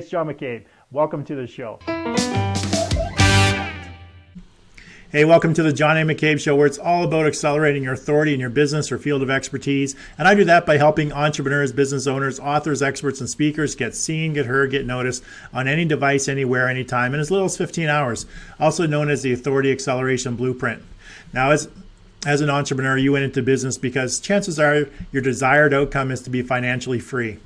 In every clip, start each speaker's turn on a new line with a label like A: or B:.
A: it's John McCabe. Welcome to the show. Hey, welcome to the John A. McCabe Show, where it's all about accelerating your authority in your business or field of expertise. And I do that by helping entrepreneurs, business owners, authors, experts, and speakers get seen, get heard, get noticed on any device, anywhere, anytime, in as little as 15 hours, also known as the Authority Acceleration Blueprint. Now, as an entrepreneur, you went into business because chances are your desired outcome is to be financially free,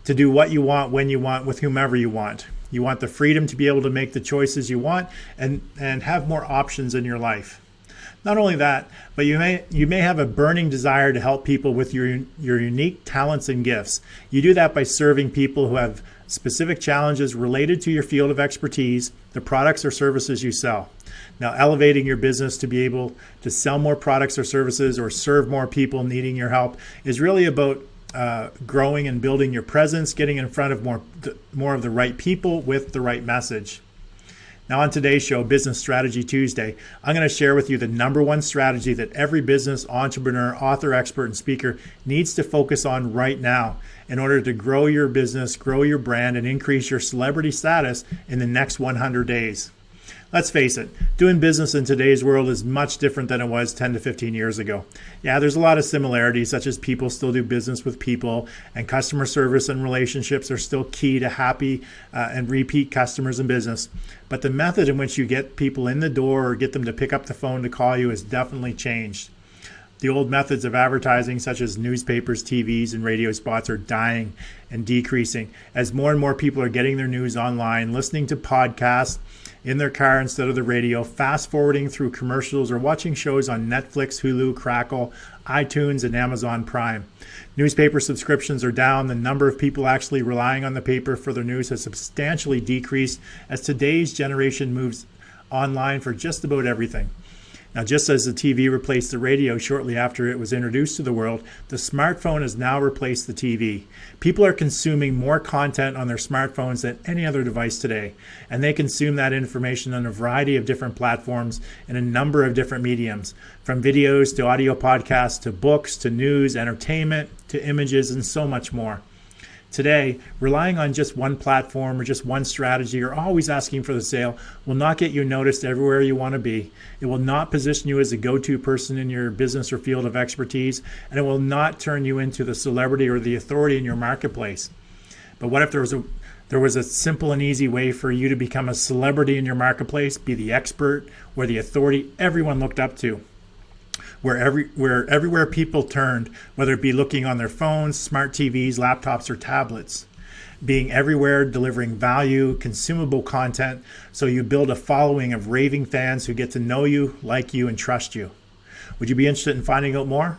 A: to do what you want, when you want, with whomever you want. You want the freedom to be able to make the choices you want and have more options in your life. Not only that, but you may have a burning desire to help people with your unique talents and gifts. You do that by serving people who have specific challenges related to your field of expertise, the products or services you sell. Now, elevating your business to be able to sell more products or services or serve more people needing your help is really about growing and building your presence, getting in front of more of the right people with the right message. Now, on today's show, Business Strategy Tuesday, I'm going to share with you the number one strategy that every business, entrepreneur, author, expert, and speaker needs to focus on right now in order to grow your business, grow your brand, and increase your celebrity status in the next 100 days. Let's face it, doing business in today's world is much different than it was 10 to 15 years ago. Yeah, there's a lot of similarities, such as people still do business with people, and customer service and relationships are still key to happy and repeat customers in business. But the method in which you get people in the door or get them to pick up the phone to call you has definitely changed. The old methods of advertising, such as newspapers, TVs, and radio spots, are dying and decreasing as more and more people are getting their news online, listening to podcasts in their car instead of the radio, fast forwarding through commercials, or watching shows on Netflix, Hulu, Crackle, iTunes, and Amazon Prime. Newspaper subscriptions are down. The number of people actually relying on the paper for their news has substantially decreased as today's generation moves online for just about everything. Now, just as the TV replaced the radio shortly after it was introduced to the world, the smartphone has now replaced the TV. People are consuming more content on their smartphones than any other device today, and they consume that information on a variety of different platforms in a number of different mediums, from videos to audio podcasts to books to news, entertainment to images, and so much more. Today, relying on just one platform or just one strategy or always asking for the sale will not get you noticed everywhere you want to be. It will not position you as a go-to person in your business or field of expertise, and it will not turn you into the celebrity or the authority in your marketplace. But what if there was a simple and easy way for you to become a celebrity in your marketplace, be the expert or the authority everyone looked up to? Where everywhere people turned, whether it be looking on their phones, smart TVs, laptops, or tablets, being everywhere, delivering value, consumable content, so you build a following of raving fans who get to know you, like you, and trust you. Would you be interested in finding out more?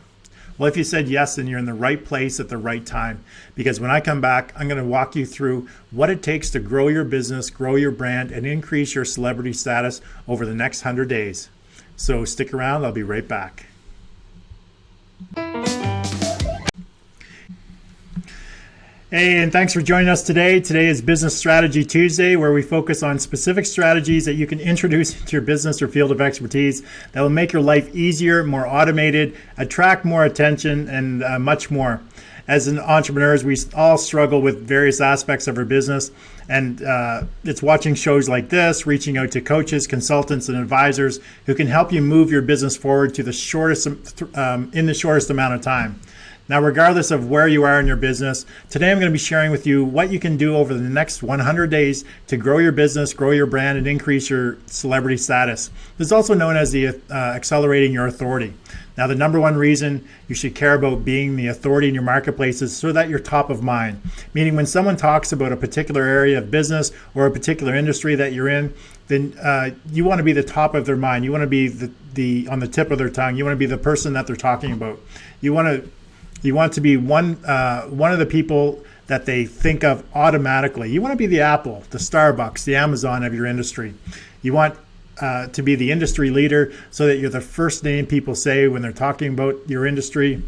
A: Well, if you said yes, then you're in the right place at the right time, because when I come back, I'm going to walk you through what it takes to grow your business, grow your brand, and increase your celebrity status over the next 100 days. So stick around, I'll be right back. Hey, and thanks for joining us today. Today is Business Strategy Tuesday, where we focus on specific strategies that you can introduce into your business or field of expertise that will make your life easier, more automated, attract more attention, and much more. As entrepreneurs, we all struggle with various aspects of our business, and it's watching shows like this, reaching out to coaches, consultants, and advisors who can help you move your business forward to the shortest amount of time. Now, regardless of where you are in your business, today I'm going to be sharing with you what you can do over the next 100 days to grow your business, grow your brand, and increase your celebrity status. This is also known as the accelerating your authority. Now, the number one reason you should care about being the authority in your marketplace is so that you're top of mind. Meaning when someone talks about a particular area of business or a particular industry that you're in, then you want to be the top of their mind. You want to be the on the tip of their tongue. You want to be the person that they're talking about. You want to be one of the people that they think of automatically. You want to be the Apple, the Starbucks, the Amazon of your industry. You want to be the industry leader so that you're the first name people say when they're talking about your industry.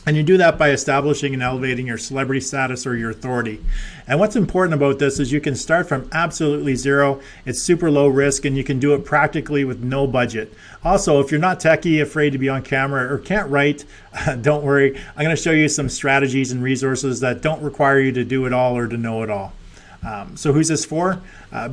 A: And you do that by establishing and elevating your celebrity status or your authority. And what's important about this is you can start from absolutely zero. It's super low risk, and you can do it practically with no budget. Also, if you're not techie, afraid to be on camera, or can't write, don't worry. I'm going to show you some strategies and resources that don't require you to do it all or to know it all. So who's this for?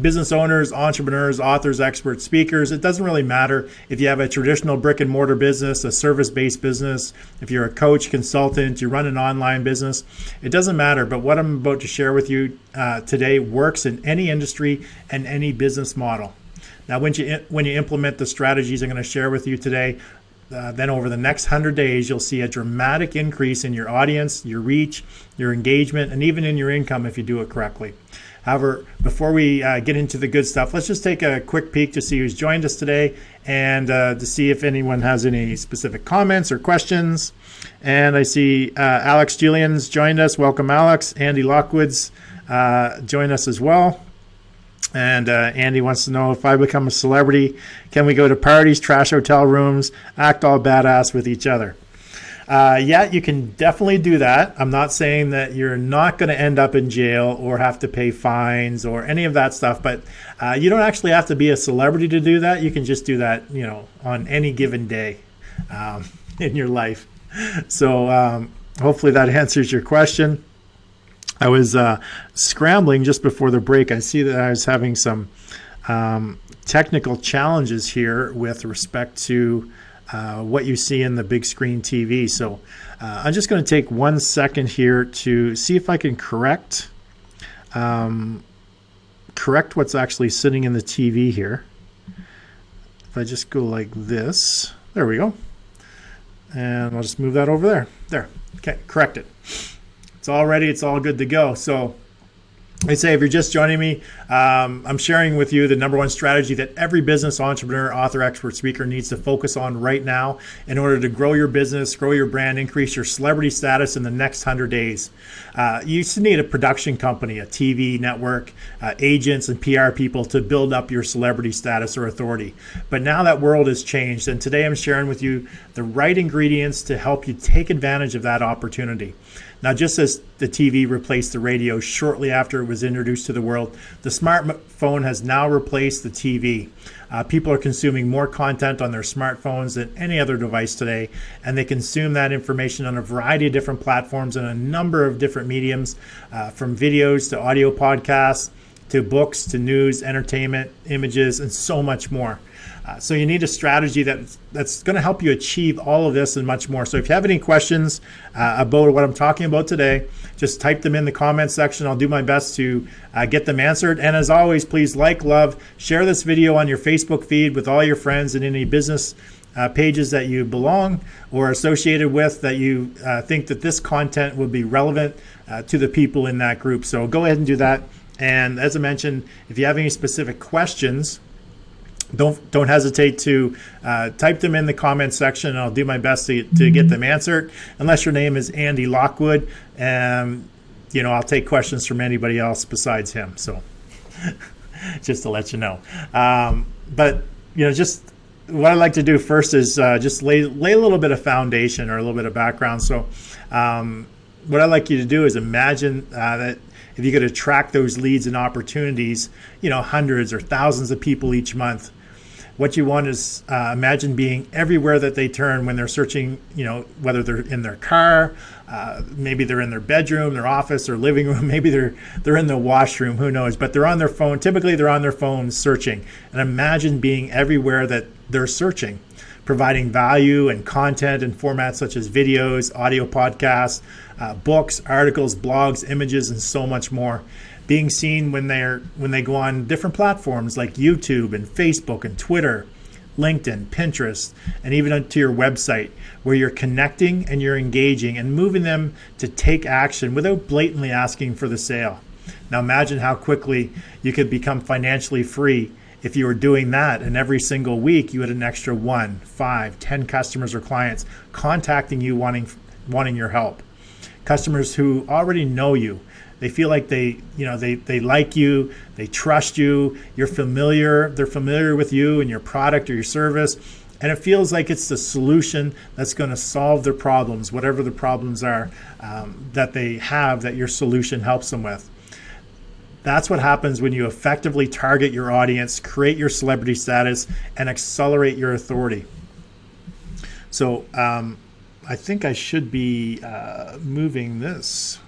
A: Business owners, entrepreneurs, authors, experts, speakers. It doesn't really matter if you have a traditional brick and mortar business, a service-based business, if you're a coach, consultant, you run an online business. It doesn't matter. But what I'm about to share with you today works in any industry and any business model. Now, when you implement the strategies I'm going to share with you today, then over the next 100 days, you'll see a dramatic increase in your audience, your reach, your engagement, and even in your income if you do it correctly. However, before we get into the good stuff, let's just take a quick peek to see who's joined us today and to see if anyone has any specific comments or questions. And I see Alex Julian's joined us. Welcome, Alex. Andy Lockwood's joined us as well. And Andy wants to know, if I become a celebrity, can we go to parties, trash hotel rooms, act all badass with each other? Yeah, you can definitely do that. I'm not saying that you're not going to end up in jail or have to pay fines or any of that stuff, but you don't actually have to be a celebrity to do that. You can just do that, on any given day in your life. So hopefully that answers your question. I was scrambling just before the break. I see that I was having some technical challenges here with respect to what you see in the big screen TV. So I'm just going to take 1 second here to see if I can correct what's actually sitting in the TV here. If I just go like this, there we go. And I'll just move that over there. There, okay, correct it. It's all ready. It's all good to go. So I say, if you're just joining me, I'm sharing with you the number one strategy that every business entrepreneur, author, expert, speaker needs to focus on right now in order to grow your business, grow your brand, increase your celebrity status in the next 100 days. You used to need a production company, a TV network, agents and PR people to build up your celebrity status or authority. But now that world has changed, and today I'm sharing with you the right ingredients to help you take advantage of that opportunity. Now, just as the TV replaced the radio shortly after it was introduced to the world, the smartphone has now replaced the TV. People are consuming more content on their smartphones than any other device today, and they consume that information on a variety of different platforms and a number of different mediums, from videos to audio podcasts, to books, to news, entertainment, images, and so much more. So you need a strategy that's going to help you achieve all of this and much more. So if you have any questions about what I'm talking about today, just type them in the comment section. I'll do my best to get them answered. And as always, please like, love, share this video on your Facebook feed with all your friends and any business pages that you belong or associated with that you think that this content would be relevant to the people in that group. So go ahead and do that. And as I mentioned, if you have any specific questions, don't hesitate to type them in the comment section, and I'll do my best to get them answered. Unless your name is Andy Lockwood, I'll take questions from anybody else besides him. So just to let you know. But just what I like to do first is just lay a little bit of foundation or a little bit of background. So what I'd like you to do is imagine that if you could attract those leads and opportunities, hundreds or thousands of people each month. What you want is imagine being everywhere that they turn when they're searching, whether they're in their car, maybe they're in their bedroom, their office, their living room, maybe they're in the washroom, who knows, but they're on their phone. Typically they're on their phone searching. And imagine being everywhere that they're searching, providing value and content in formats such as videos, audio podcasts, books, articles, blogs, images, and so much more. Being seen when they go on different platforms like YouTube and Facebook and Twitter, LinkedIn, Pinterest, and even to your website, where you're connecting and you're engaging and moving them to take action without blatantly asking for the sale. Now imagine how quickly you could become financially free if you were doing that, and every single week you had an extra 1, 5, 10 customers or clients contacting you wanting your help. Customers who already know you. They feel like they like you, they trust you, they're familiar with you and your product or your service, and it feels like it's the solution that's going to solve their problems, whatever the problems are that they have that your solution helps them with. That's what happens when you effectively target your audience, create your celebrity status, and accelerate your authority. So I think I should be moving this.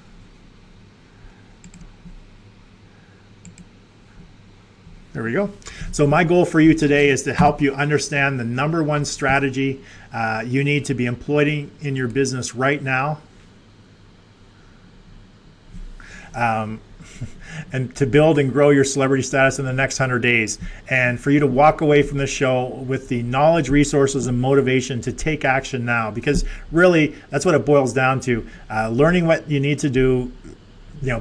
A: There we go. So my goal for you today is to help you understand the number one strategy you need to be employing in your business right now. And to build and grow your celebrity status in the next 100 days. And for you to walk away from this show with the knowledge, resources, and motivation to take action now. Because really, that's what it boils down to. Learning what you need to do,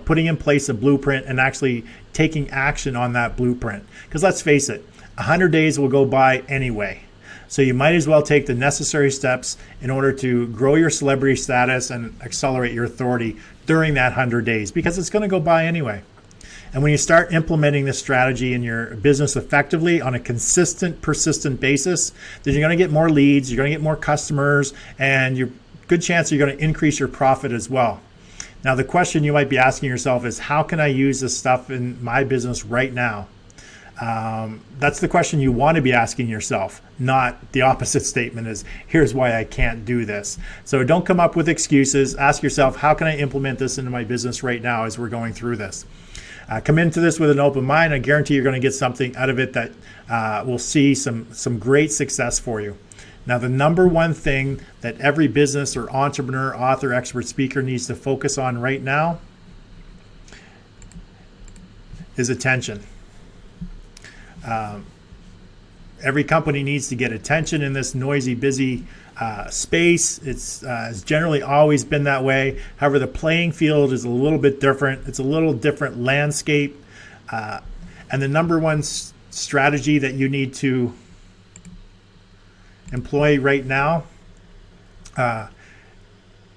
A: putting in place a blueprint and actually taking action on that blueprint. Because let's face it, 100 days will go by anyway. So you might as well take the necessary steps in order to grow your celebrity status and accelerate your authority during that 100 days, because it's going to go by anyway. And when you start implementing this strategy in your business effectively on a consistent, persistent basis, then you're going to get more leads, you're going to get more customers, and you're good chance you're going to increase your profit as well. Now, the question you might be asking yourself is, how can I use this stuff in my business right now? That's the question you want to be asking yourself, not the opposite statement is, here's why I can't do this. So don't come up with excuses. Ask yourself, how can I implement this into my business right now as we're going through this? Come into this with an open mind. I guarantee you're going to get something out of it that will see some great success for you. Now, the number one thing that every business or entrepreneur, author, expert, speaker needs to focus on right now is attention. Every company needs to get attention in this noisy, busy space. It's generally always been that way. However, the playing field is a little bit different. It's a little different landscape. And the number one strategy that you need to employ right now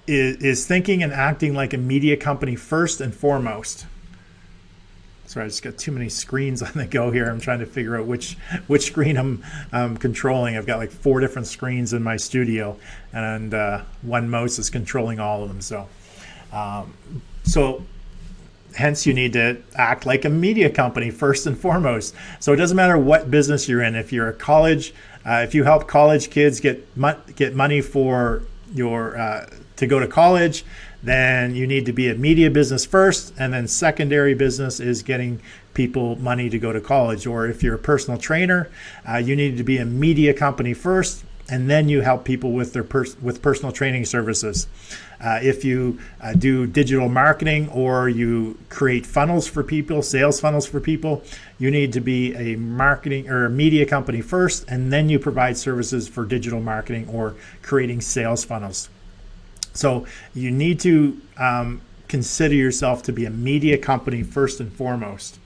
A: is thinking and acting like a media company first and foremost. Sorry, I just got too many screens on the go here. I'm trying to figure out which screen I'm controlling. I've got like 4 different screens in my studio, and one mouse is controlling all of them. So hence you need to act like a media company first and foremost. So it doesn't matter what business you're in. If you're a college, if you help college kids get money for your to go to college, then you need to be a media business first, and then secondary business is getting people money to go to college. Or if you're a personal trainer, you need to be a media company first, and then you help people with their with personal training services. If you do digital marketing or you create funnels for people, sales funnels for people, you need to be a marketing or a media company first, and then you provide services for digital marketing or creating sales funnels. So you need to consider yourself to be a media company first and foremost.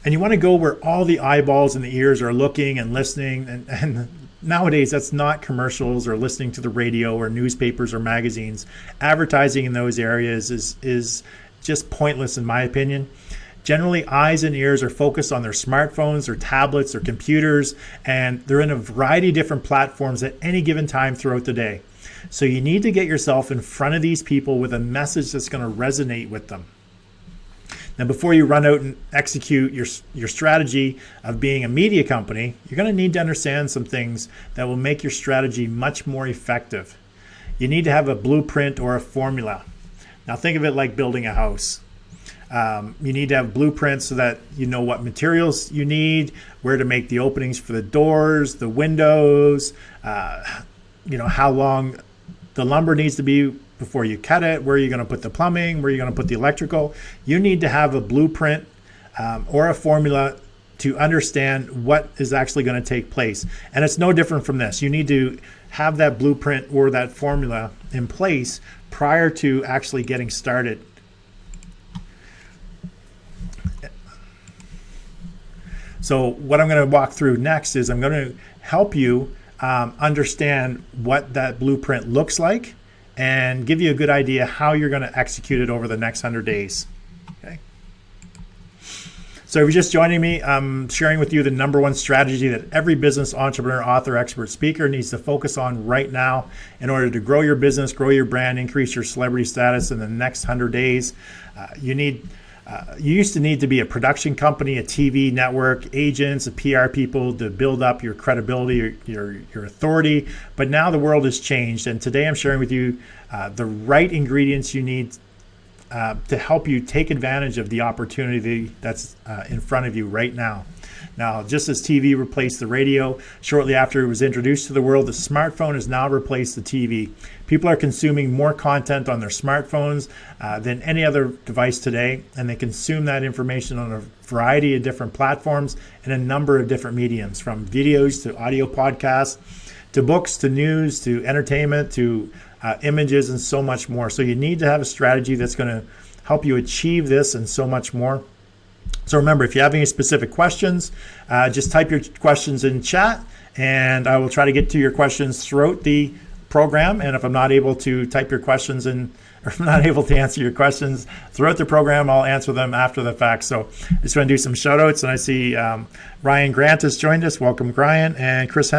A: And you want to go where all the eyeballs and the ears are looking and listening. And nowadays, that's not commercials or listening to the radio or newspapers or magazines. Advertising in those areas is just pointless, in my opinion. Generally, eyes and ears are focused on their smartphones or tablets or computers, and they're in a variety of different platforms at any given time throughout the day. So you need to get yourself in front of these people with a message that's going to resonate with them. Now, before you run out and execute your strategy of being a media company, you're going to need to understand some things that will make your strategy much more effective. You need to have a blueprint or a formula. Now, think of it like building a house. You need to have blueprints so that you know what materials you need, where to make the openings for the doors, the windows, how long the lumber needs to be before you cut it, where you're going to put the plumbing, where you're going to put the electrical. You need to have a blueprint or a formula to understand what is actually going to take place. And it's no different from this. You need to have that blueprint or that formula in place prior to actually getting started. So what I'm going to walk through next is I'm going to help you understand what that blueprint looks like and give you a good idea how you're going to execute it over the next 100 days. Okay. So if you're just joining me, I'm sharing with you the number one strategy that every business entrepreneur, author, expert, speaker needs to focus on right now in order to grow your business, grow your brand, increase your celebrity status in the next 100 days. You used to need to be a production company, a TV network, agents, a PR people to build up your credibility, your authority. But now the world has changed, and today I'm sharing with you the right ingredients you need to help you take advantage of the opportunity that's in front of you right now. Now, just as TV replaced the radio shortly after it was introduced to the world, the smartphone has now replaced the TV. People are consuming more content on their smartphones than any other device today, and they consume that information on a variety of different platforms and a number of different mediums, from videos to audio podcasts, to books, to news, to entertainment, to images, and so much more. So you need to have a strategy that's going to help you achieve this and so much more. So remember, if you have any specific questions, just type your questions in chat, and I will try to get to your questions throughout the program. And if I'm not able to type your questions in, or if I'm not able to answer your questions throughout the program, I'll answer them after the fact. So I just want to do some shout outs, and I see Ryan Grant has joined us. Welcome, Ryan, and Chris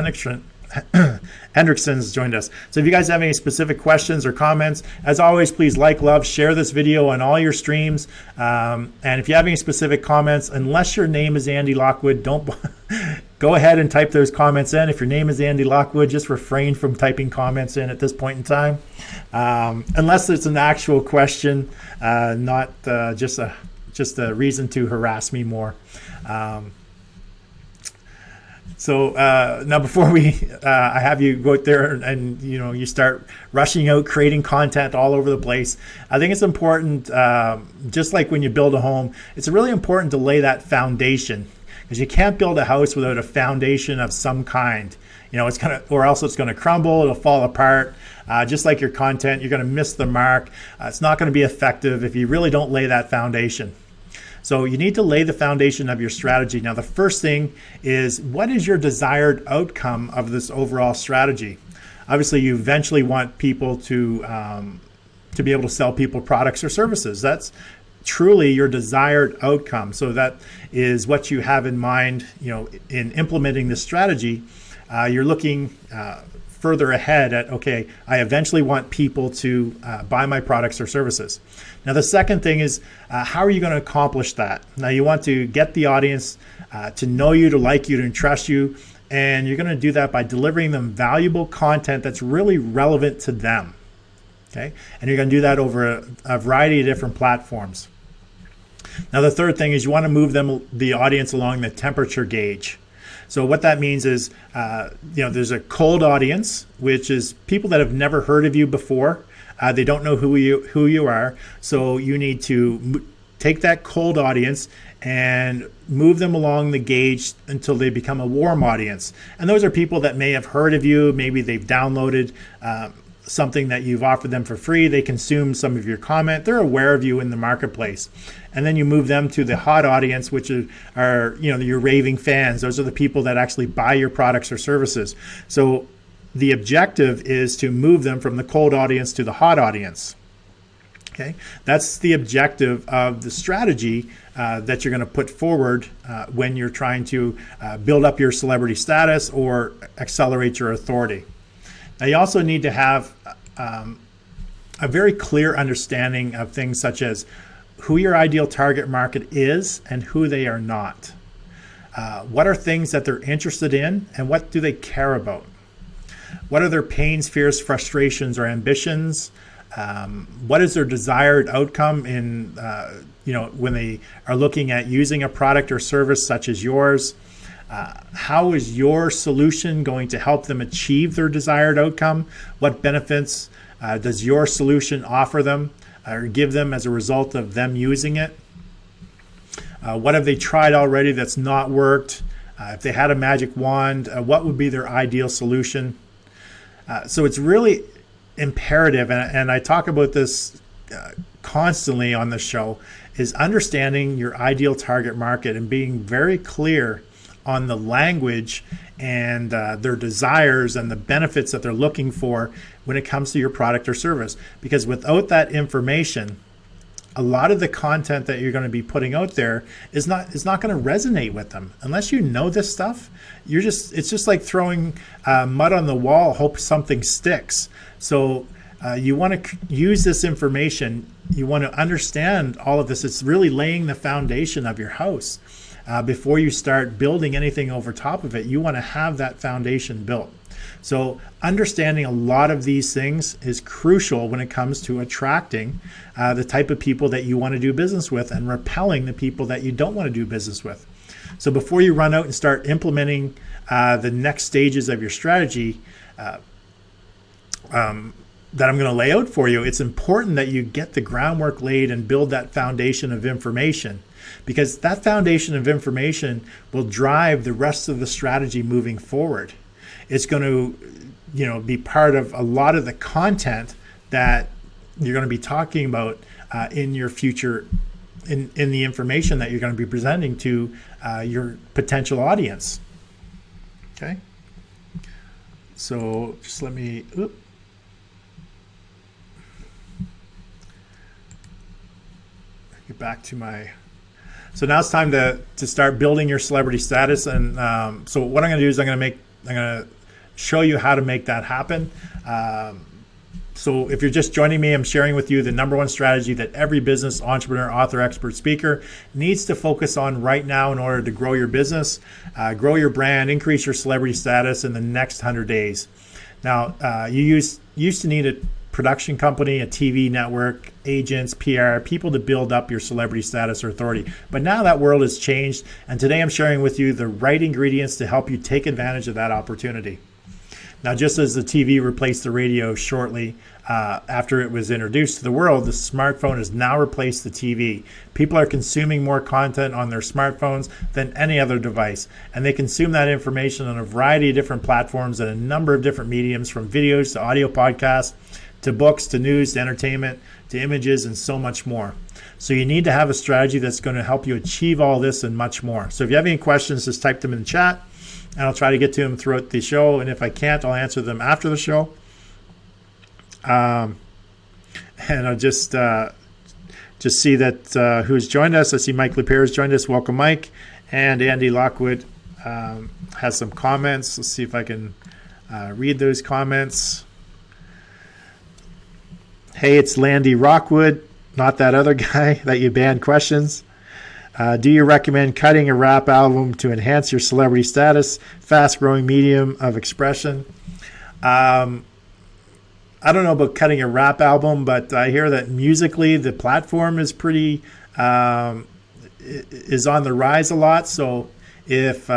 A: Hendrickson's joined us. So if you guys have any specific questions or comments, as always, please like, love, share this video on all your streams. And if you have any specific comments, unless your name is Andy Lockwood, don't go ahead and type those comments in. If your name is Andy Lockwood, just refrain from typing comments in at this point in time, unless it's an actual question, not just a reason to harass me more. So now, before I have you go out there and you start rushing out, creating content all over the place, I think it's important, just like when you build a home, it's really important to lay that foundation, because you can't build a house without a foundation of some kind. It's or else it's gonna crumble, it'll fall apart. Just like your content, you're gonna miss the mark. It's not gonna be effective if you really don't lay that foundation. So you need to lay the foundation of your strategy. Now, the first thing is, what is your desired outcome of this overall strategy? Obviously, you eventually want people to be able to sell people products or services. That's truly your desired outcome. So that is what you have in mind, in implementing this strategy. You're looking further ahead at, okay, I eventually want people to buy my products or services. Now, the second thing is, how are you going to accomplish that? Now, you want to get the audience to know you, to like you, to trust you, and you're going to do that by delivering them valuable content that's really relevant to them. Okay, and you're going to do that over a variety of different platforms. Now, the third thing is, you want to move the audience along the temperature gauge. So what that means is, there's a cold audience, which is people that have never heard of you before. They don't know who you are. So you need to take that cold audience and move them along the gauge until they become a warm audience. And those are people that may have heard of you. Maybe they've downloaded something that you've offered them for free. They consume some of your content. They're aware of you in the marketplace. And then you move them to the hot audience, which are your raving fans. Those are the people that actually buy your products or services. So the objective is to move them from the cold audience to the hot audience. Okay, that's the objective of the strategy that you're going to put forward when you're trying to build up your celebrity status or accelerate your authority. Now, you also need to have a very clear understanding of things such as who your ideal target market is and who they are not. What are things that they're interested in, and what do they care about? What are their pains, fears, frustrations, or ambitions? What is their desired outcome in when they are looking at using a product or service such as yours? How is your solution going to help them achieve their desired outcome? What benefits does your solution offer them or give them as a result of them using it? What have they tried already that's not worked? If they had a magic wand, what would be their ideal solution? So it's really imperative, and I talk about this constantly on the show, is understanding your ideal target market and being very clear on the language and their desires and the benefits that they're looking for when it comes to your product or service. Because without that information, a lot of the content that you're going to be putting out there is not going to resonate with them unless you know this stuff. It's just like throwing mud on the wall, hope something sticks. So you want to use this information. You want to understand all of this. It's really laying the foundation of your house. Before you start building anything over top of it, you want to have that foundation built. So understanding a lot of these things is crucial when it comes to attracting the type of people that you want to do business with and repelling the people that you don't want to do business with. So before you run out and start implementing the next stages of your strategy that I'm going to lay out for you, it's important that you get the groundwork laid and build that foundation of information, because that foundation of information will drive the rest of the strategy moving forward. It's going to, be part of a lot of the content that you're going to be talking about in your future, in the information that you're going to be presenting to your potential audience. Okay. So just let me, get back to my, so now it's time to start building your celebrity status. And so what I'm going to do is I'm going to show you how to make that happen. So if you're just joining me, I'm sharing with you the number one strategy that every business, entrepreneur, author, expert, speaker needs to focus on right now in order to grow your business, grow your brand, increase your celebrity status in the next 100 days. Now, you used to need a production company, a TV network, agents, PR, people to build up your celebrity status or authority. But now that world has changed, and today I'm sharing with you the right ingredients to help you take advantage of that opportunity. Now, just as the TV replaced the radio shortly after it was introduced to the world, the smartphone has now replaced the TV. People are consuming more content on their smartphones than any other device, and they consume that information on a variety of different platforms and a number of different mediums, from videos to audio podcasts, to books, to news, to entertainment, to images, and so much more. So you need to have a strategy that's going to help you achieve all this and much more. So if you have any questions, just type them in the chat, and I'll try to get to them throughout the show. And if I can't, I'll answer them after the show. And I'll just see that who's joined us. I see Mike Lapierre has joined us. Welcome, Mike. And Andy Lockwood has some comments. Let's see if I can read those comments. Hey, it's Landy Rockwood, not that other guy that you banned questions. Do you recommend cutting a rap album to enhance your celebrity status? Fast-growing medium of expression. I don't know about cutting a rap album, but I hear that musically the platform is pretty is on the rise a lot. So if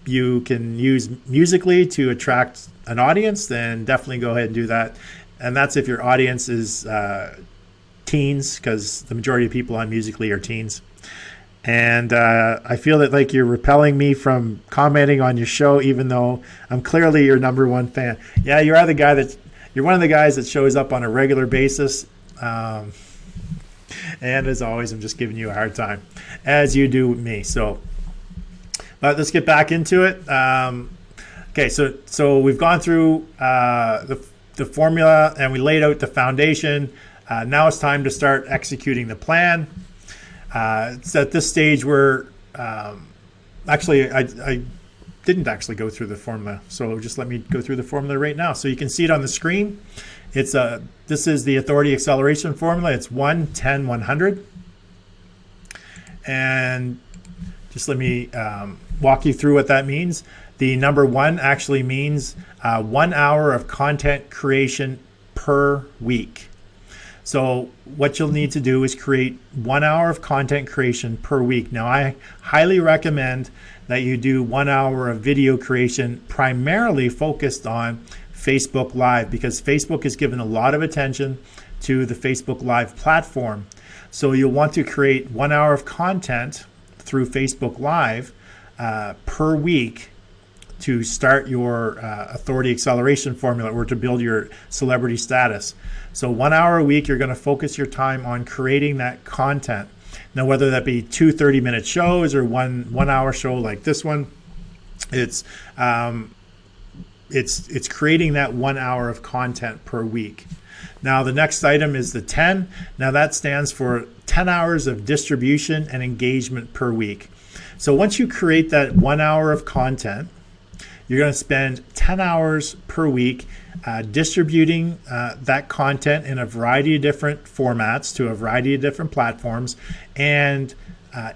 A: you can use musically to attract an audience, then definitely go ahead and do that. And that's if your audience is teens, because the majority of people on Musical.ly are teens. And I feel that like you're repelling me from commenting on your show, even though I'm clearly your number one fan. Yeah, you're one of the guys that shows up on a regular basis. And as always, I'm just giving you a hard time, as you do with me. So, but let's get back into it. Okay, so we've gone through the formula and we laid out the foundation. Now it's time to start executing the plan. It's at this stage where actually I didn't actually go through the formula, so just let me go through the formula right now. So you can see it on the screen. It's this is the authority acceleration formula. It's 1, 10, 100. And just let me walk you through what that means. The number 1 actually means 1 hour of content creation per week. So what you'll need to do is create 1 hour of content creation per week. Now, I highly recommend that you do 1 hour of video creation primarily focused on Facebook Live, because Facebook has given a lot of attention to the Facebook Live platform. So you'll want to create 1 hour of content through Facebook Live per week to start your authority acceleration formula, or to build your celebrity status. So 1 hour a week, you're going to focus your time on creating that content. Now, whether that be 2 30-minute shows or one hour show like this one, it's creating that 1 hour of content per week. Now, the next item is the 10. Now, that stands for 10 hours of distribution and engagement per week. So once you create that 1 hour of content, you're going to spend 10 hours per week distributing that content in a variety of different formats to a variety of different platforms, and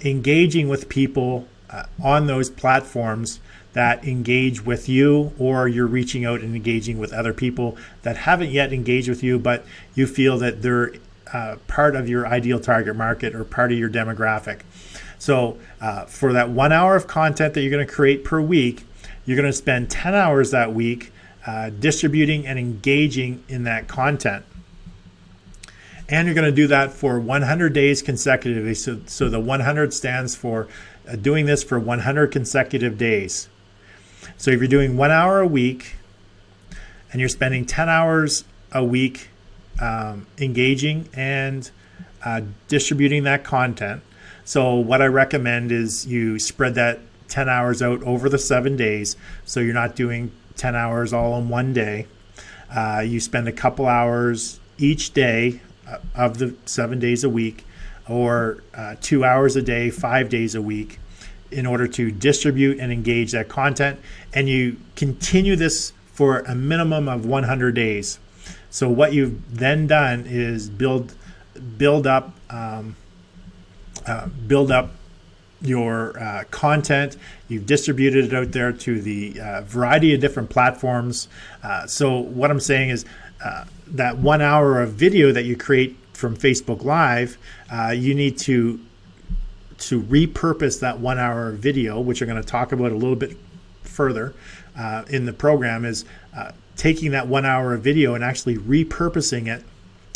A: engaging with people on those platforms that engage with you, or you're reaching out and engaging with other people that haven't yet engaged with you, but you feel that they're part of your ideal target market or part of your demographic. So for that 1 hour of content that you're going to create per week, you're going to spend 10 hours that week distributing and engaging in that content. And you're going to do that for 100 days consecutively. So the 100 stands for doing this for 100 consecutive days. So if you're doing 1 hour a week and you're spending 10 hours a week engaging and distributing that content, so what I recommend is you spread that 10 hours out over the 7 days. So you're not doing 10 hours all in one day. You spend a couple hours each day of the 7 days a week, or 2 hours a day, 5 days a week, in order to distribute and engage that content. And you continue this for a minimum of 100 days. So what you've then done is build up your content. You've distributed it out there to the variety of different platforms. So what I'm saying is that 1 hour of video that you create from Facebook Live, you need to repurpose that 1 hour video, which we're going to talk about a little bit further in the program, is taking that 1 hour of video and actually repurposing it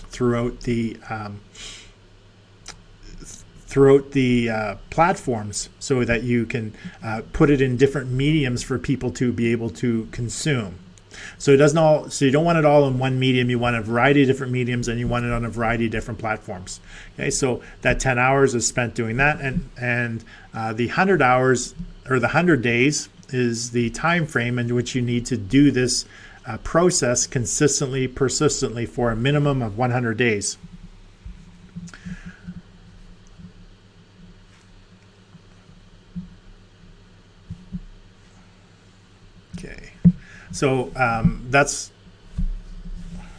A: throughout the platforms, so that you can put it in different mediums for people to be able to consume. So it doesn't all. So you don't want it all in one medium. You want a variety of different mediums, and you want it on a variety of different platforms. Okay, so that 10 hours is spent doing that, and the 100 hours or the 100 days is the time frame in which you need to do this process consistently, persistently for a minimum of 100 days. Okay, so that's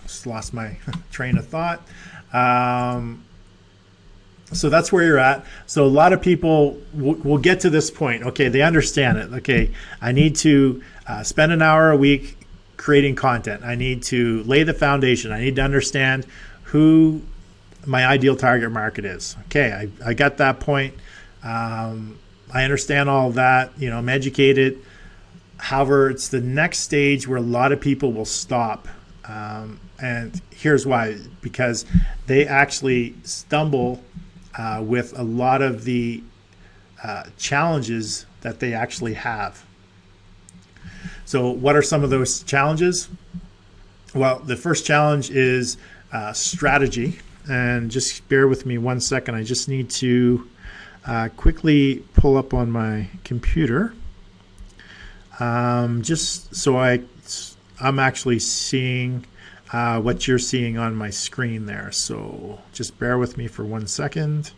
A: just lost my train of thought. So that's where you're at. So a lot of people will get to this point. Okay, they understand it. Okay, I need to spend an hour a week creating content. I need to lay the foundation. I need to understand who my ideal target market is. Okay, I got that point. I understand all of that. You know, I'm educated. However, it's the next stage where a lot of people will stop. And here's why: because they actually stumble with a lot of the challenges that they actually have. So what are some of those challenges? Well, the first challenge is strategy. And just bear with me 1 second. I just need to quickly pull up on my computer. Just so I'm actually seeing what you're seeing on my screen there. So just bear with me for 1 second.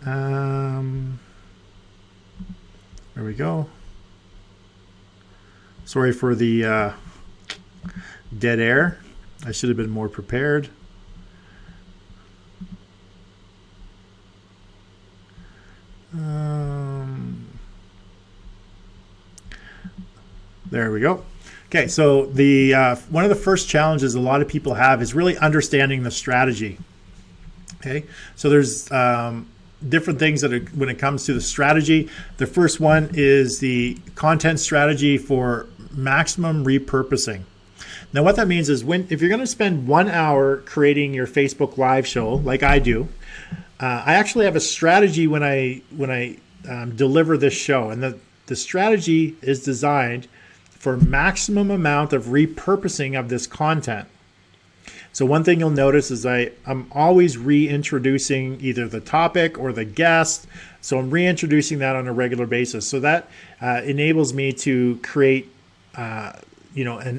A: There we go. Sorry for the dead air. I should have been more prepared. There we go. Okay, so the one of the first challenges a lot of people have is really understanding the strategy. Okay, so there's different things that are, when it comes to the strategy. The first one is the content strategy for maximum repurposing. Now, what that means is if you're going to spend 1 hour creating your Facebook Live show, like I do, I actually have a strategy when I deliver this show, and the strategy is designed for maximum amount of repurposing of this content. So one thing you'll notice is I'm always reintroducing either the topic or the guest. So I'm reintroducing that on a regular basis. So that enables me to create an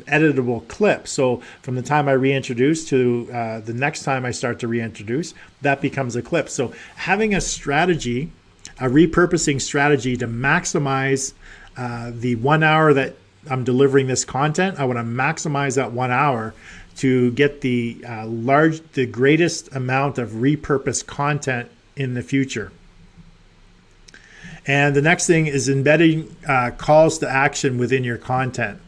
A: editable clip. So from the time I reintroduce to the next time I start to reintroduce, that becomes a clip. So having a strategy, a repurposing strategy to maximize the 1 hour that I'm delivering this content, I want to maximize that 1 hour to get the greatest amount of repurposed content in the future. And the next thing is embedding calls to action within your content.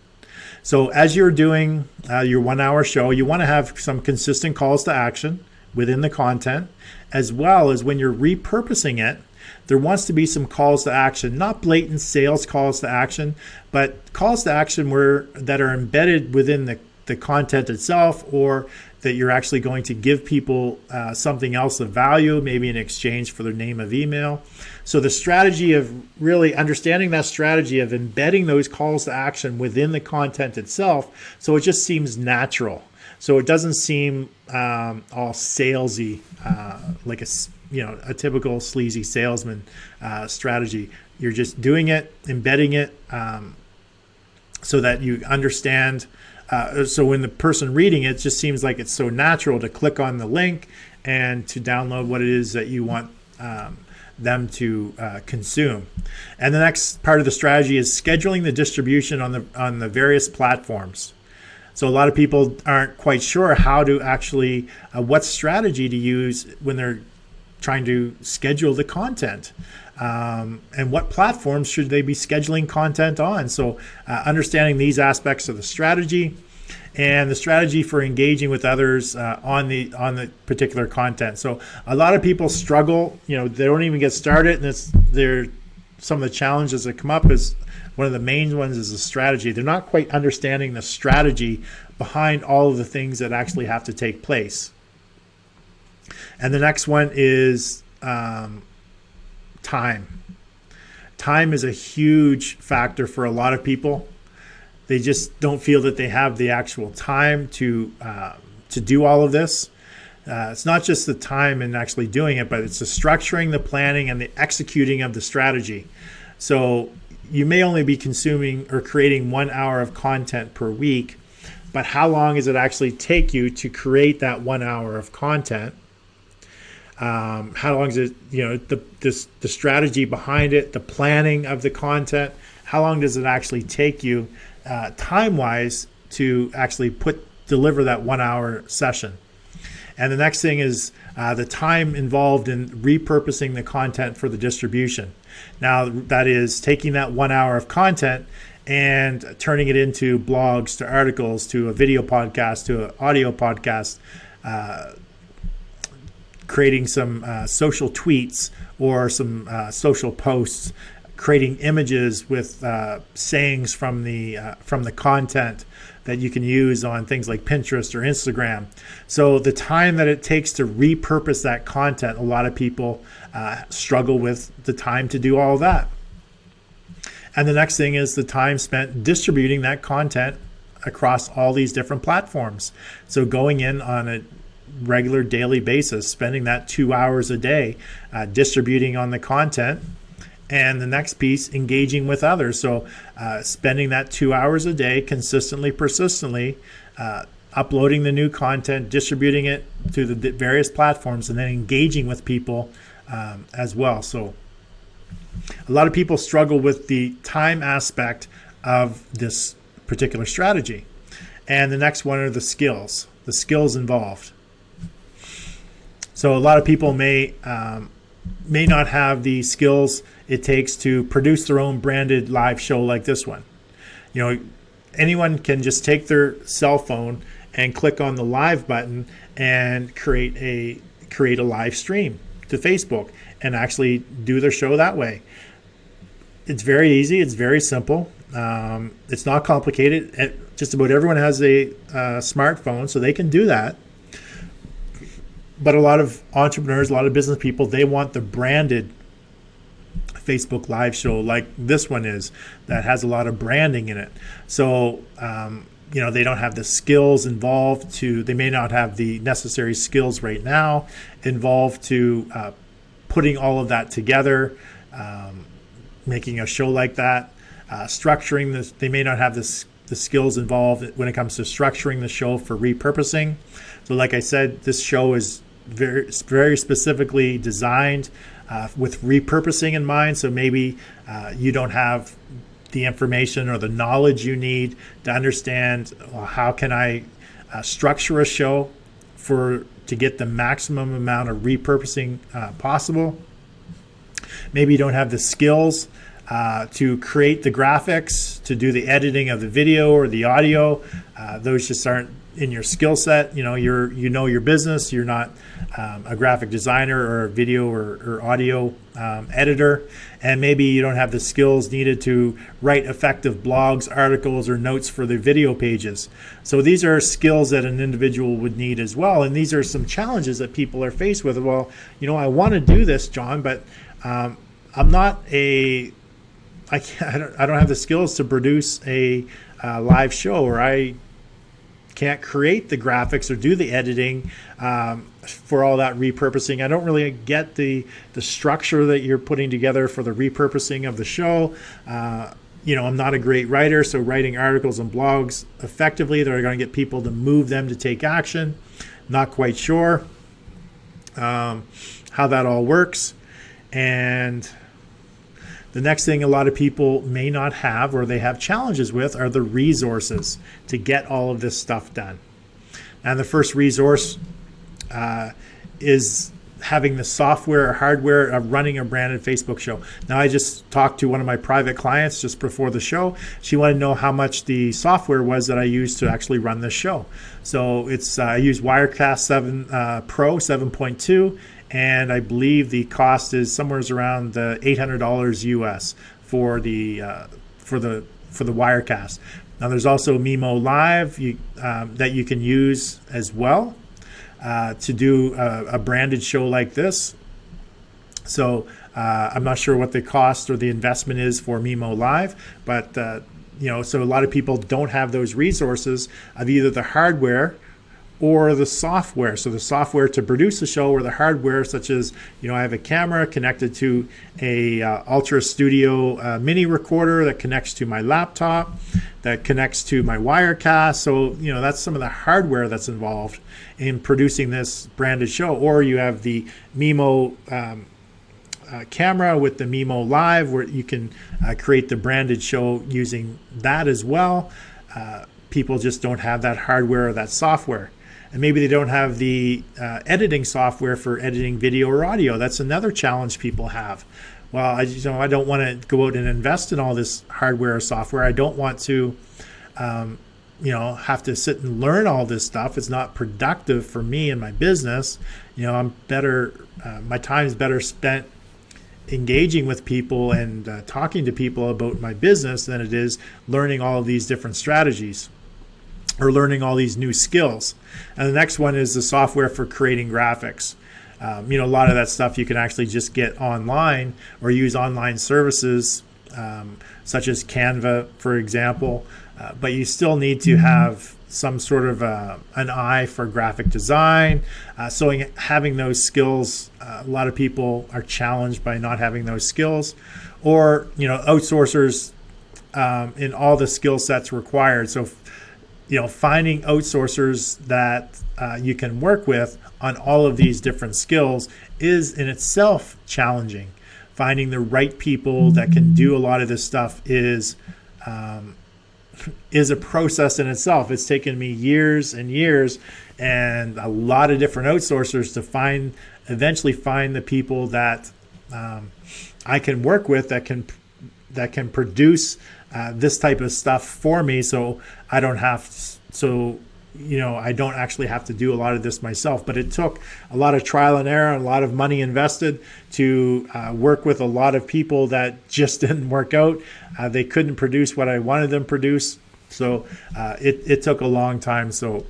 A: So as you're doing your 1 hour show, you want to have some consistent calls to action within the content, as well as when you're repurposing it, there wants to be some calls to action, not blatant sales calls to action, but calls to action that are embedded within the content itself, or that you're actually going to give people something else of value, maybe in exchange for their name of email. So the strategy of really understanding that strategy of embedding those calls to action within the content itself, so it just seems natural. So it doesn't seem all salesy, like a typical sleazy salesman strategy. You're just doing it, embedding it, so that you understand. So when the person reading it just seems like it's so natural to click on the link and to download what it is that you want them to consume. And the next part of the strategy is scheduling the distribution on the various platforms. So a lot of people aren't quite sure how to actually, what strategy to use when they're trying to schedule the content. And what platforms should they be scheduling content on? So understanding these aspects of the strategy and the strategy for engaging with others on the particular content. So a lot of people struggle, they don't even get started, and some of the challenges that come up is one of the main ones is the strategy. They're not quite understanding the strategy behind all of the things that actually have to take place. And the next one is time. Time is a huge factor for a lot of people. They just don't feel that they have the actual time to do all of this. It's not just the time in actually doing it, but it's the structuring, the planning, and the executing of the strategy. So you may only be consuming or creating 1 hour of content per week, but how long does it actually take you to create that 1 hour of content? How long is it, the strategy behind it, the planning of the content, how long does it actually take you time-wise to actually deliver that 1 hour session? And the next thing is the time involved in repurposing the content for the distribution. Now, that is taking that 1 hour of content and turning it into blogs, to articles, to a video podcast, to an audio podcast, creating some social tweets or some social posts, creating images with sayings from the content that you can use on things like Pinterest or Instagram. So the time that it takes to repurpose that content, a lot of people struggle with the time to do all of that. And the next thing is the time spent distributing that content across all these different platforms. So going in on a regular daily basis, spending that 2 hours a day distributing on the content. And the next piece, engaging with others. So spending that 2 hours a day consistently, persistently, uploading the new content, distributing it to the various platforms, and then engaging with people as well. So a lot of people struggle with the time aspect of this particular strategy. And the next one are the skills involved. So a lot of people may not have the skills it takes to produce their own branded live show like this one. Anyone can just take their cell phone and click on the live button and create a live stream to Facebook and actually do their show that way. It's very easy. It's very simple. It's not complicated. Just about everyone has a smartphone, so they can do that. But a lot of entrepreneurs, a lot of business people, they want the branded Facebook live show like this one is, that has a lot of branding in it. So, they don't have the skills involved they may not have the necessary skills right now involved to putting all of that together, making a show like that, structuring this. They may not have the skills involved when it comes to structuring the show for repurposing. So like I said, this show is very, very specifically designed with repurposing in mind. So maybe you don't have the information or the knowledge you need to understand, well, how can I structure a show to get the maximum amount of repurposing possible. Maybe you don't have the skills to create the graphics, to do the editing of the video or the audio. Those just aren't in your skill set. You know your business. You're not a graphic designer or a video or audio editor, and maybe you don't have the skills needed to write effective blogs, articles, or notes for the video pages. So these are skills that an individual would need as well, and these are some challenges that people are faced with. Well, I want to do this, John, but I'm not I don't have the skills to produce a live show, or I can't create the graphics or do the editing for all that repurposing. I don't really get the structure that you're putting together for the repurposing of the show. I'm not a great writer, so writing articles and blogs effectively that are going to get people to move them to take action. Not quite sure how that all works. And the next thing a lot of people may not have, or they have challenges with, are the resources to get all of this stuff done. And the first resource is having the software or hardware of running a branded Facebook show. Now, I just talked to one of my private clients just before the show. She wanted to know how much the software was that I used to actually run this show. So I use Wirecast 7 Pro 7.2. And I believe the cost is somewhere around the $800 US for the Wirecast. Now there's also Mimo Live that you can use as well to do a branded show like this. So I'm not sure what the cost or the investment is for Mimo Live, but so a lot of people don't have those resources of either the hardware or the software. So the software to produce a show, or the hardware, such as, I have a camera connected to a Ultra Studio mini recorder that connects to my laptop, that connects to my Wirecast. So, that's some of the hardware that's involved in producing this branded show. Or you have the Mimo camera with the Mimo Live, where you can create the branded show using that as well. People just don't have that hardware or that software. And maybe they don't have the editing software for editing video or audio. That's another challenge people have. Well, I don't want to go out and invest in all this hardware or software. I don't want to, have to sit and learn all this stuff. It's not productive for me and my business. I'm better. My time is better spent engaging with people and talking to people about my business than it is learning all of these different strategies or learning all these new skills. And the next one is the software for creating graphics. A lot of that stuff you can actually just get online or use online services such as Canva, for example. But you still need to have some sort of an eye for graphic design. So having those skills, a lot of people are challenged by not having those skills, or outsourcers in all the skill sets required. So finding outsourcers that you can work with on all of these different skills is in itself challenging. Finding the right people that can do a lot of this stuff is a process in itself. It's taken me years and years and a lot of different outsourcers to eventually find the people that I can work with that can produce this type of stuff for me, so I don't actually have to do a lot of this myself. But it took a lot of trial and error and a lot of money invested to work with a lot of people that just didn't work out. They couldn't produce what I wanted them to produce, so it took a long time. So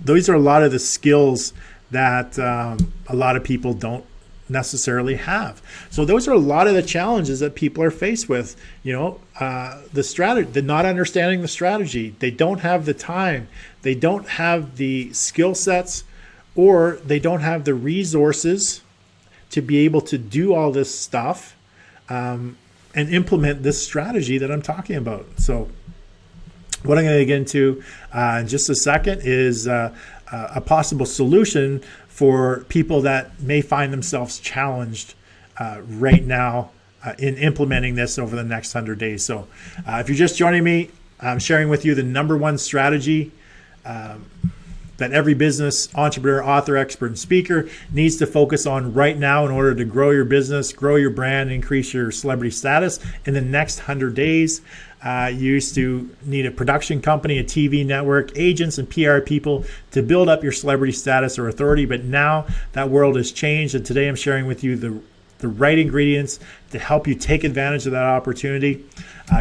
A: those are a lot of the skills that a lot of people don't necessarily have. So those are a lot of the challenges that people are faced with. The strategy, the not understanding the strategy. They don't have the time. They don't have the skill sets, or they don't have the resources to be able to do all this stuff and implement this strategy that I'm talking about. So what I'm going to get into in just a second is a possible solution for people that may find themselves challenged right now in implementing this over the next 100 days. So if you're just joining me, I'm sharing with you the number one strategy that every business, entrepreneur, author, expert, and speaker needs to focus on right now in order to grow your business, grow your brand, increase your celebrity status in the next 100 days. You used to need a production company, a TV network, agents, and PR people to build up your celebrity status or authority. But now that world has changed, and today I'm sharing with you the right ingredients to help you take advantage of that opportunity.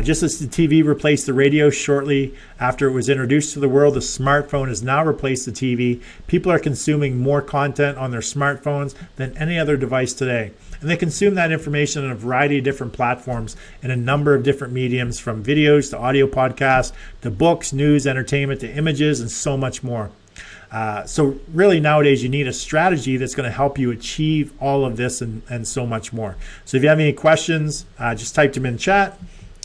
A: Just as the TV replaced the radio shortly after it was introduced to the world, the smartphone has now replaced the TV. People are consuming more content on their smartphones than any other device today. And they consume that information on a variety of different platforms in a number of different mediums, from videos to audio podcasts to books, news, entertainment to images, and so much more. So really nowadays you need a strategy that's going to help you achieve all of this and so much more. So if you have any questions, just type them in chat,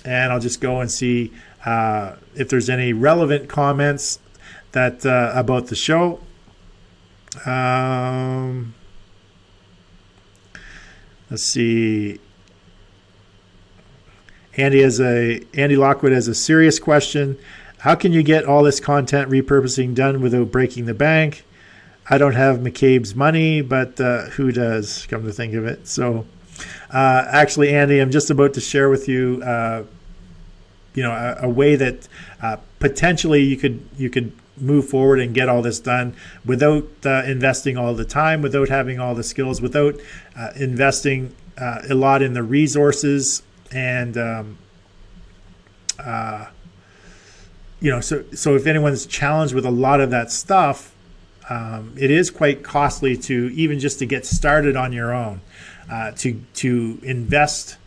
A: and I'll just go and see if there's any relevant comments that about the show. Let's see. Andy Lockwood has a serious question. How can you get all this content repurposing done without breaking the bank? I don't have McCabe's money, but who does, come to think of it? So actually, Andy, I'm just about to share with you, a way that potentially you could move forward and get all this done without investing all the time, without having all the skills, without investing a lot in the resources and so if anyone's challenged with a lot of that stuff, it is quite costly to even just to get started on your own, to invest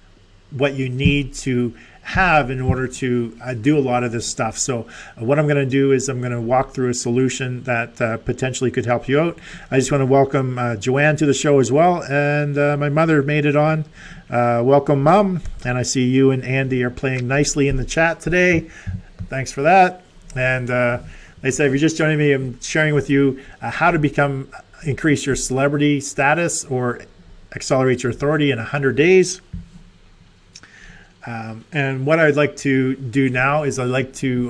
A: what you need to have in order to do a lot of this stuff. So what I'm going to do is I'm going to walk through a solution that potentially could help you out. I just want to welcome Joanne to the show as well, and my mother made it on. Welcome, Mom. And I see you and Andy are playing nicely in the chat today. Thanks for that. And like I said, if you're just joining me, I'm sharing with you how to increase your celebrity status or accelerate your authority in 100 days. And what I'd like to do now is I'd like to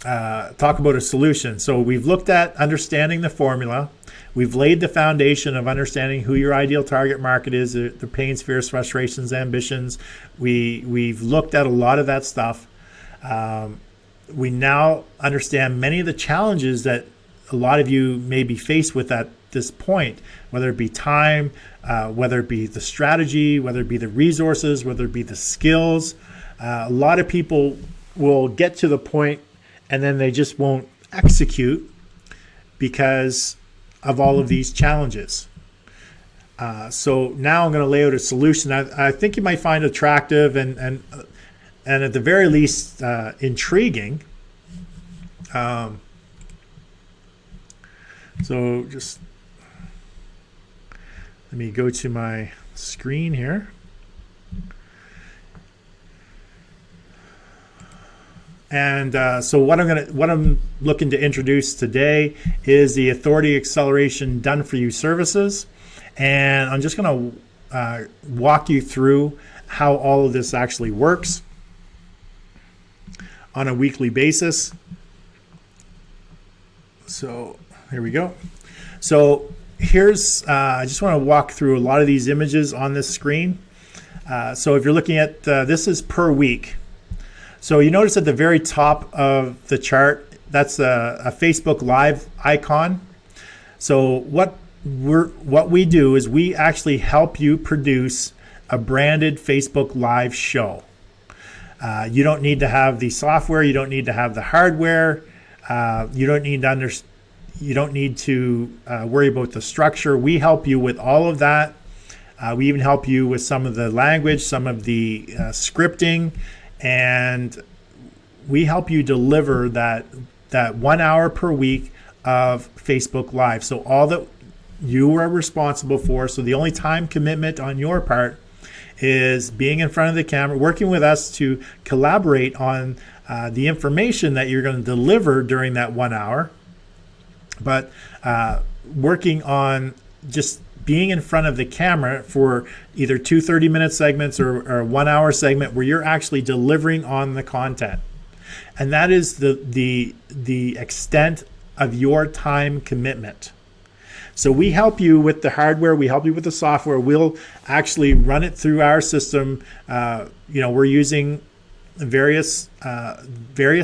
A: talk about a solution. So we've looked at understanding the formula. We've laid the foundation of understanding who your ideal target market is, their pains, fears, frustrations, ambitions. We've looked at a lot of that stuff. We now understand many of the challenges that a lot of you may be faced with at this point, whether it be time, whether it be the strategy, whether it be the resources, whether it be the skills. A lot of people will get to the point and then they just won't execute because of all of these challenges. So now I'm going to lay out a solution I think you might find attractive and at the very least intriguing. So just let me go to my screen here. And so what I'm looking to introduce today is the Authority Acceleration Done For You services, and I'm just going to walk you through how all of this actually works on a weekly basis. So here we go. So here's I just want to walk through a lot of these images on this screen. So if you're looking at this is per week. So you notice at the very top of the chart, that's a Facebook Live icon. So what we do is we actually help you produce a branded Facebook Live show. You don't need to have the software. You don't need to have the hardware. You don't need to worry about the structure. We help you with all of that. We even help you with some of the language, some of the scripting, and we help you deliver that 1 hour per week of Facebook Live. So all that you are responsible for, so the only time commitment on your part is being in front of the camera, working with us to collaborate on the information that you're going to deliver during that 1 hour, but working on just being in front of the camera for either 2 30-minute segments or a 1 hour segment where you're actually delivering on the content. and that is the extent of your time commitment. So we help you with the hardware, we help you with the software. We'll actually run it through our system. We're using various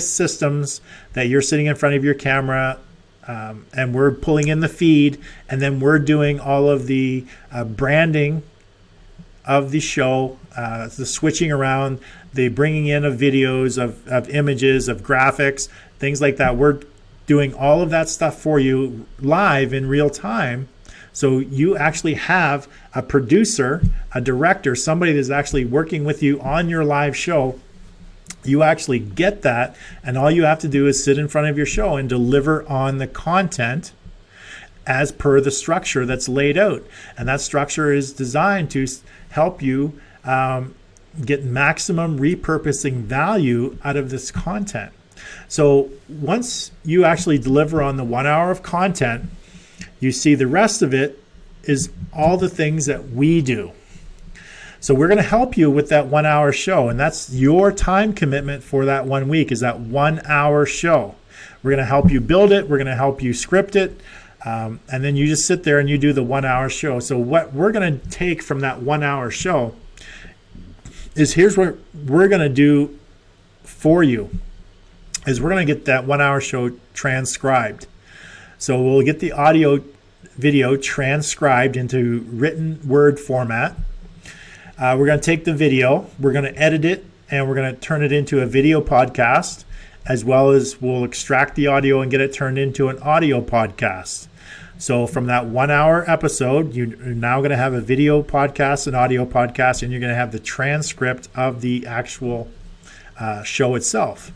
A: systems that you're sitting in front of your camera, and we're pulling in the feed, and then we're doing all of the branding of the show, the switching around, the bringing in of videos, of images, of graphics, things like that. We're doing all of that stuff for you live in real time. So you actually have a producer, a director, somebody that's actually working with you on your live show. You actually get that, and all you have to do is sit in front of your show and deliver on the content as per the structure that's laid out. And that structure is designed to help you get maximum repurposing value out of this content. So once you actually deliver on the 1 hour of content, you see the rest of it is all the things that we do. So we're going to help you with that 1 hour show, and that's your time commitment for that 1 week, is that 1 hour show. We're going to help you build it. We're going to help you script it. And then you just sit there and you do the 1 hour show. So what we're going to take from that 1 hour show is, here's what we're going to do for you, is we're going to get that 1 hour show transcribed. So we'll get the audio video transcribed into written word format. We're going to take the video, we're going to edit it, and we're going to turn it into a video podcast, as well as we'll extract the audio and get it turned into an audio podcast. So from that 1 hour episode, you're now going to have a video podcast, an audio podcast, and you're going to have the transcript of the actual show itself.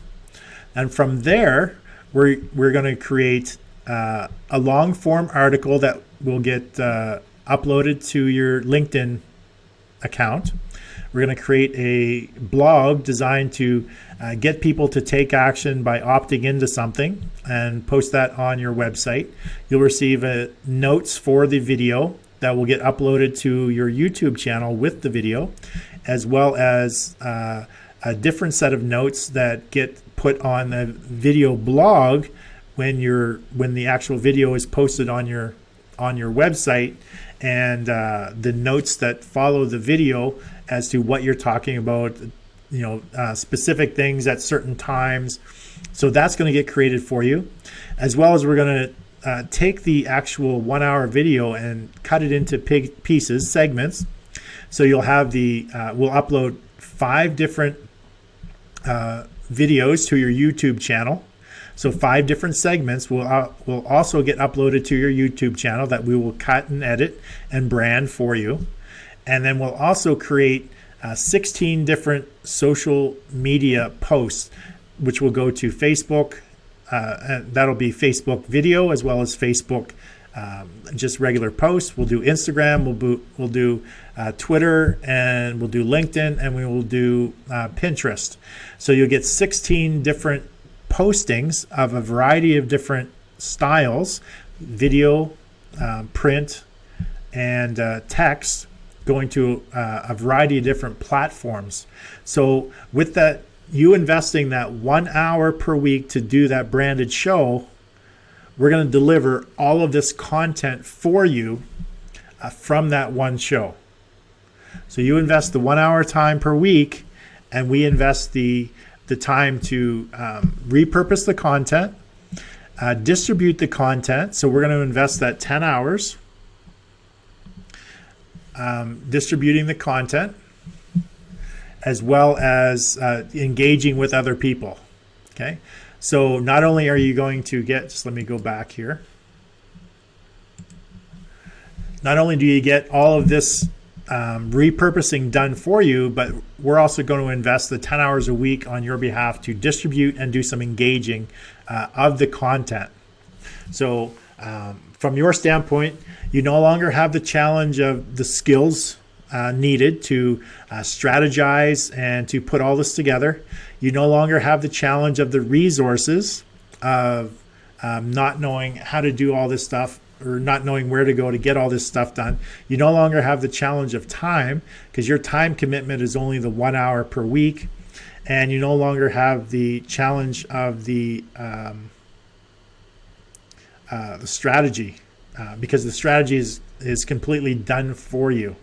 A: And from there, we're going to create a long form article that will get uploaded to your LinkedIn account. We're going to create a blog designed to get people to take action by opting into something and post that on your website. You'll receive notes for the video that will get uploaded to your YouTube channel with the video, as well as a different set of notes that get put on the video blog when the actual video is posted on your website, and the notes that follow the video as to what you're talking about, specific things at certain times. So that's going to get created for you, as well as we're going to take the actual 1 hour video and cut it into pieces, segments. So you'll have we'll upload 5 different videos to your YouTube channel. So 5 different segments will also get uploaded to your YouTube channel that we will cut and edit and brand for you. And then we'll also create 16 different social media posts, which will go to Facebook. And that'll be Facebook video, as well as Facebook just regular posts. We'll do Instagram, we'll do Twitter, and we'll do LinkedIn, and we will do Pinterest. So you'll get 16 different postings of a variety of different styles, video, print, and text, going to a variety of different platforms. So with that, you investing that 1 hour per week to do that branded show, we're going to deliver all of this content for you from that one show. So you invest the 1 hour time per week, and we invest the time to repurpose the content, distribute the content. So we're going to invest that 10 hours distributing the content, as well as engaging with other people. Okay. So not only are you going to get, just let me go back here. Not only do you get all of this repurposing done for you, but we're also going to invest the 10 hours a week on your behalf to distribute and do some engaging of the content. So from your standpoint, you no longer have the challenge of the skills needed to strategize and to put all this together. You no longer have the challenge of the resources of not knowing how to do all this stuff, or not knowing where to go to get all this stuff done. You no longer have the challenge of time, because your time commitment is only the 1 hour per week. and you no longer have the challenge of the strategy, because the strategy is completely done for you.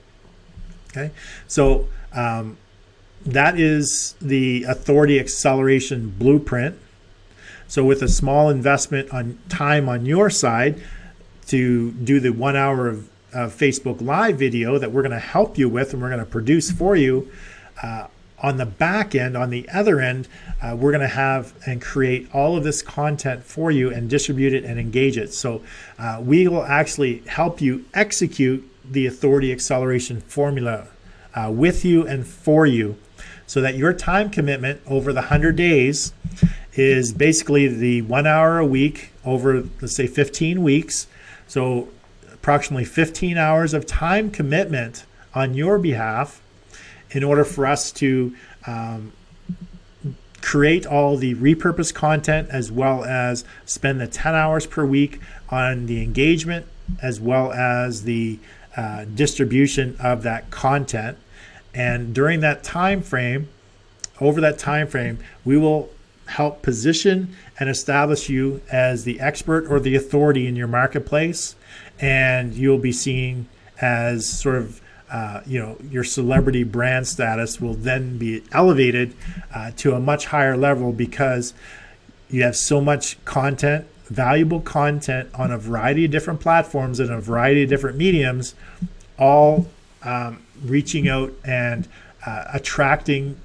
A: Okay, so that is the Authority Acceleration Blueprint. So with a small investment on time on your side to do the 1 hour of Facebook Live video that we're going to help you with and we're going to produce for you, on the back end, on the other end, we're going to have and create all of this content for you and distribute it and engage it. So we will actually help you execute the Authority Acceleration Formula with you and for you, so that your time commitment over the 100 days is basically the 1 hour a week over, let's say, 15 weeks. So approximately 15 hours of time commitment on your behalf in order for us to create all the repurposed content, as well as spend the 10 hours per week on the engagement, as well as the distribution of that content. And during that time frame, over that time frame, we will help position and establish you as the expert or the authority in your marketplace, and you'll be seen as sort of your celebrity brand status will then be elevated to a much higher level, because you have so much content, valuable content on a variety of different platforms and a variety of different mediums, all reaching out and attracting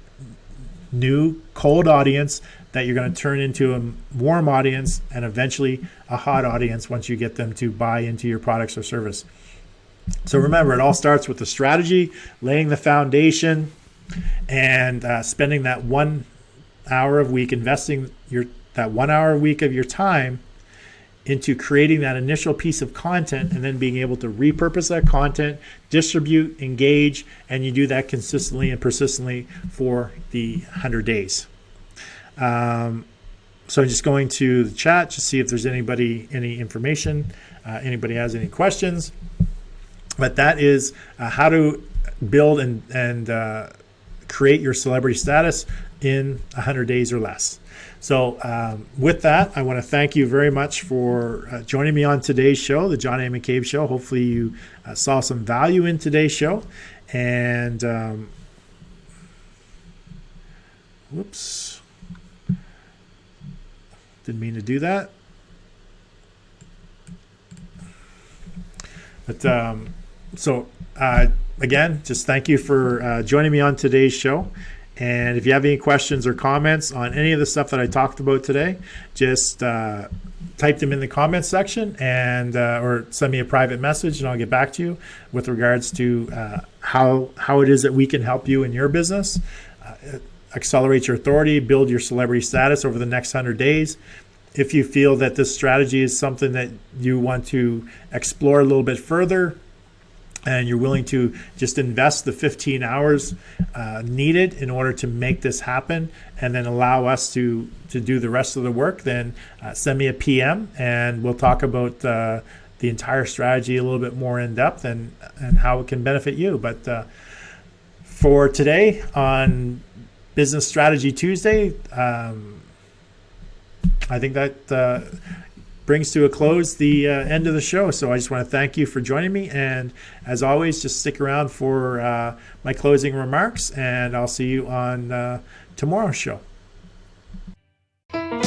A: new cold audience that you're going to turn into a warm audience and eventually a hot audience once you get them to buy into your products or service. So remember, it all starts with the strategy, laying the foundation, and spending that 1 hour a week, investing that 1 hour a week of your time into creating that initial piece of content, and then being able to repurpose that content, distribute, engage, and you do that consistently and persistently for the 100 days. So I'm just going to the chat to see if there's any information, anybody has any questions. But that is how to build and create your celebrity status in 100 days or less. So with that, I want to thank you very much for joining me on today's show, the John A. McCabe Show. Hopefully you saw some value in today's show. And whoops, didn't mean to do that. But so again, just thank you for joining me on today's show. And if you have any questions or comments on any of the stuff that I talked about today, just type them in the comments section and or send me a private message, and I'll get back to you with regards to how it is that we can help you in your business, accelerate your authority, build your celebrity status over the next 100 days. If you feel that this strategy is something that you want to explore a little bit further, and you're willing to just invest the 15 hours needed in order to make this happen, and then allow us to do the rest of the work, then send me a PM and we'll talk about the entire strategy a little bit more in depth and how it can benefit you. But for today on Business Strategy Tuesday, I think that brings to a close the end of the show. So I just want to thank you for joining me. And as always, just stick around for my closing remarks, and I'll see you on tomorrow's show. Now,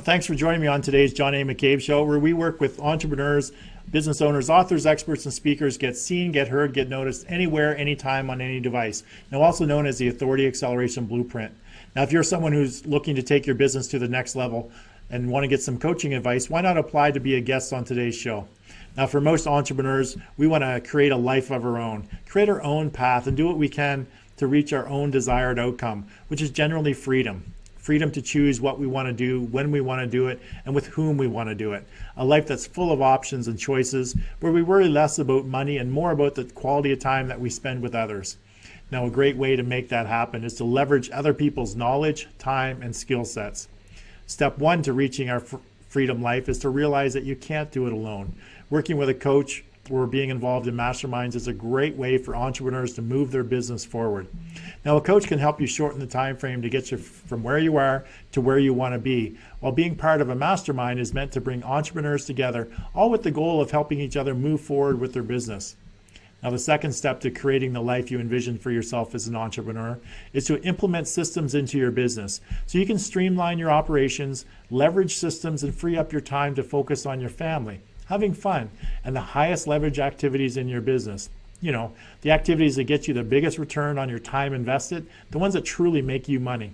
A: thanks for joining me on today's John A. McCabe Show, where we work with entrepreneurs, business owners, authors, experts, and speakers get seen, get heard, get noticed anywhere, anytime, on any device. Now, also known as the Authority Acceleration Blueprint. Now, if you're someone who's looking to take your business to the next level and want to get some coaching advice, why not apply to be a guest on today's show? Now, for most entrepreneurs, we want to create a life of our own, create our own path, and do what we can to reach our own desired outcome, which is generally freedom. Freedom to choose what we want to do, when we want to do it, and with whom we want to do it. A life that's full of options and choices, where we worry less about money and more about the quality of time that we spend with others. Now, a great way to make that happen is to leverage other people's knowledge, time, and skill sets. Step one to reaching our freedom life is to realize that you can't do it alone. Working with a coach where being involved in masterminds is a great way for entrepreneurs to move their business forward. Now, a coach can help you shorten the time frame to get you from where you are to where you want to be, while being part of a mastermind is meant to bring entrepreneurs together, all with the goal of helping each other move forward with their business. Now, the second step to creating the life you envision for yourself as an entrepreneur is to implement systems into your business so you can streamline your operations, leverage systems, and free up your time to focus on your family, having fun, and the highest leverage activities in your business. You know, the activities that get you the biggest return on your time invested, the ones that truly make you money.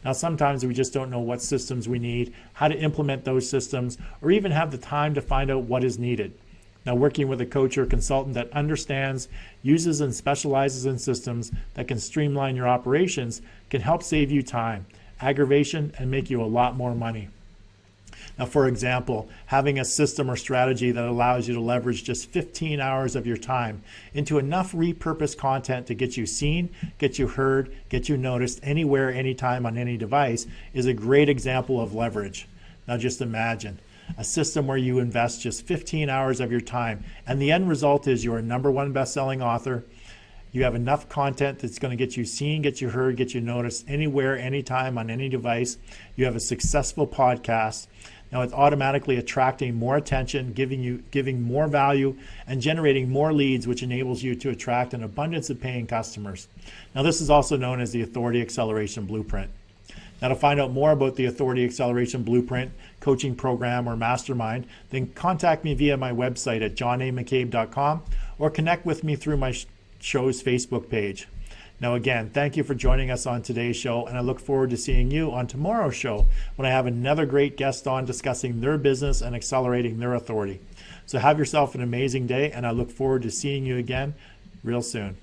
A: Now, sometimes we just don't know what systems we need, how to implement those systems, or even have the time to find out what is needed. Now, working with a coach or consultant that understands, uses, and specializes in systems that can streamline your operations can help save you time, aggravation, and make you a lot more money. Now, for example, having a system or strategy that allows you to leverage just 15 hours of your time into enough repurposed content to get you seen, get you heard, get you noticed anywhere, anytime, on any device is a great example of leverage. Now, just imagine a system where you invest just 15 hours of your time, and the end result is you're a #1 best-selling author. You have enough content that's going to get you seen, get you heard, get you noticed anywhere, anytime, on any device. You have a successful podcast. Now, it's automatically attracting more attention, giving more value, and generating more leads, which enables you to attract an abundance of paying customers. Now, this is also known as the Authority Acceleration Blueprint. Now, to find out more about the Authority Acceleration Blueprint, coaching program, or mastermind, then contact me via my website at johnamccabe.com or connect with me through my show's Facebook page. Now, again, thank you for joining us on today's show, and I look forward to seeing you on tomorrow's show when I have another great guest on discussing their business and accelerating their authority. So have yourself an amazing day, and I look forward to seeing you again real soon.